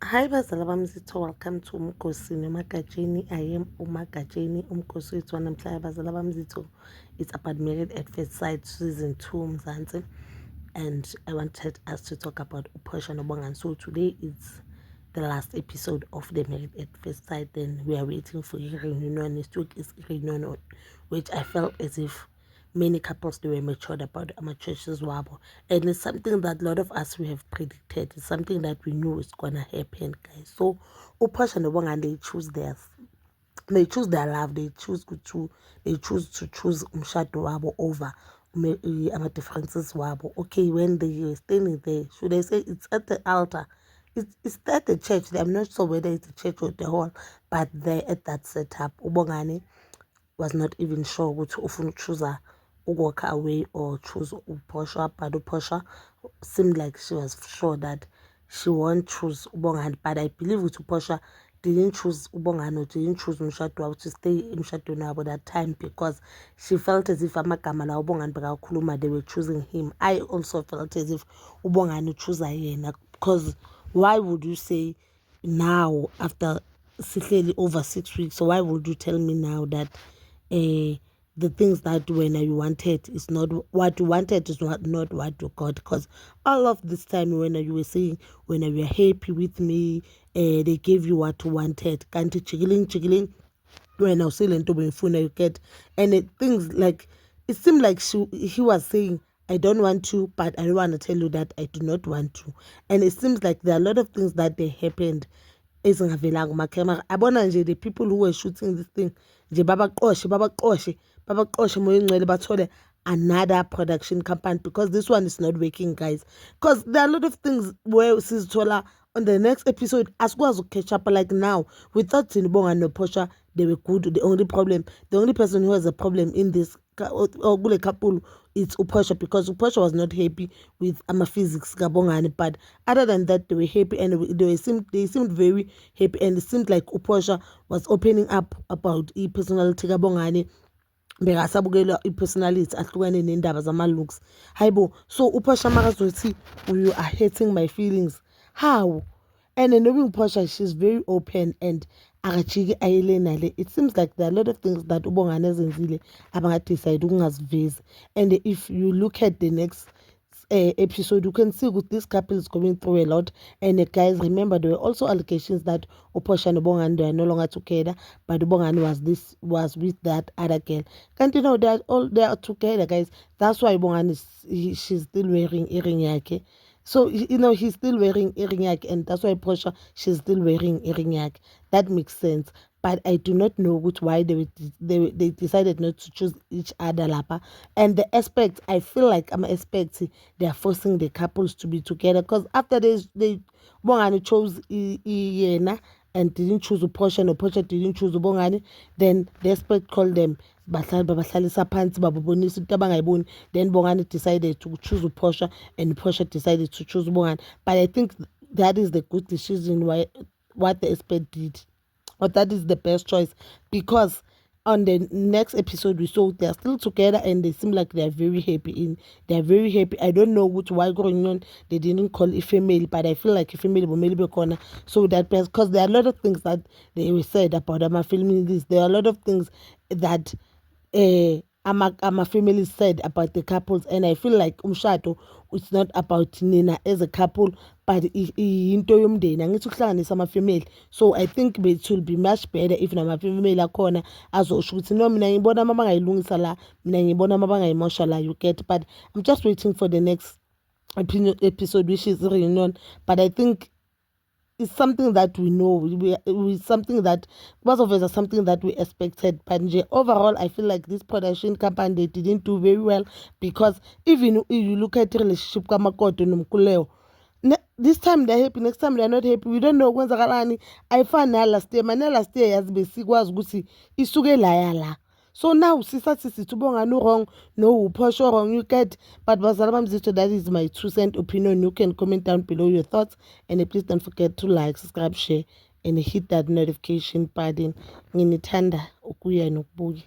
Hi bazala bamzitho, welcome to Umkosi Nomagajeni. I am Umagajeni, Umkosi wethu wanamhlanje bazala bamzitho. It's about Married at First Sight season 2 Mzansi, and I wanted us to talk about Uphosha Nobongani. So today is the last episode of the Married at First Sight. Then we are waiting for reunion. Next week is reunion, which I felt as if many couples they were matured about churches wabo, and it's something that a lot of us we have predicted. It's something that we knew is gonna happen, guys. So Uphosha and Obongani, they choose their love, they choose to choose umshado wabo over ama differences wabo. Okay, when they were standing there, should I say it's at the altar? It's at the church. I'm not sure whether it's the church or the hall, but they're at that setup. Ubongani was not even sure which often choose walk away or choose Uphosha, but Uphosha seemed like she was sure that she won't choose Ubongani. But I believe with Uphosha didn't choose Ubongani or didn't choose Mshadwa to stay in Mshadwa at that time because she felt as if amagama la Ubongani bakakhuluma they were choosing him. I also felt as if Ubongani choose yena, because why would you say now after sihleli over 6 weeks, so why would you tell me now that the things that when you wanted is not what you wanted, is not what you got? Because all of this time when you were saying when you were happy with me, they gave you what you wanted, can't chiggling when I was saying to me phone you get, and things like it seemed like he was saying I don't want to, but I don't want to tell you that I do not want to. And it seems like there are a lot of things that they happened ezingavelanga kumakhemera. Abona nje the people who were shooting this thing nje babaqoshe moya ingcwele bathole another production company, because this one is not working, guys. Because there are a lot of things where sizithola on the next episode asikwazi catch up. Like now we thought Zinibonga no Posha they were good. The only person who has a problem in this or couple, it's Uphosha, because Uphosha was not happy with physics Gabongani. But other than that, they were happy, and they seemed very happy, and it seemed like Uphosha was opening up about personality Gabongani. Bekasabukela i-personality ahlukane nendaba zama-looks. Hayibo, so Uphosha makazothi you are hurting my feelings. How? And then knowing Uphosha, she's very open and akajiki ayelenale. It seems like there are a lot of things that ubongane ezenzile abangadecide ukungazivezi. And if you look at the next episode, you can see with this couple is going through a lot. And guys, remember there were also allegations that Uphosha and Ubongani are no longer together, but Ubongani was with that other girl. Can't you know that all they are together, guys? That's why Ubongani she's still wearing earring yake. So he's still wearing earring yak, and that's why Portia she's still wearing earring yak. That makes sense. But I do not know why they decided not to choose each other lapa. And the aspect I feel like I'm expecting they are forcing the couples to be together, because after they Bongani chose Yena and didn't choose Uphosha, and Uphosha didn't choose Ubongani, then the expert called them babahlalisa phansi bababonisa into abangayiboni. Then Bongani decided to choose Uphosha, and Uphosha decided to choose Bongani. But I think that is the good decision why what the expert did, or that is the best choice, because on the next episode we saw they're still together and they seem like they're very happy. I don't know why going on they didn't call a female, but I feel like a female will maybe corner so that, because there are a lot of things that they were said about them filming this. There are a lot of things that my family said about the couples, and I feel like umshado it's not about Nina as a couple, but into yomndeni angithi ukuhlanganisa ama-female. So I think it will be much better if nama-female akhona azosho ukuthi no, mina ngibona uma bangayilungisa la, mina ngibona uma bangayimosha la, you get. But I'm just waiting for the next episode, which is reunion. But I think it's something that we know. We something that most of us are something that we expected. But overall, I feel like this production company they didn't do very well, because even if you look at the relationship Kamakoto Nomkuleo, this time they're happy, next time they're not happy. We don't know when Zagalani. I found last year, last year has been was gusi isuge la. So now sisi tubonga no wrong, no Uphosha wrong, you get. But Bazalaba Mzito, that is my 2 cent opinion. You can comment down below your thoughts, and please don't forget to like, subscribe, share, and hit that notification button. Nginithanda ukuya nokubuya.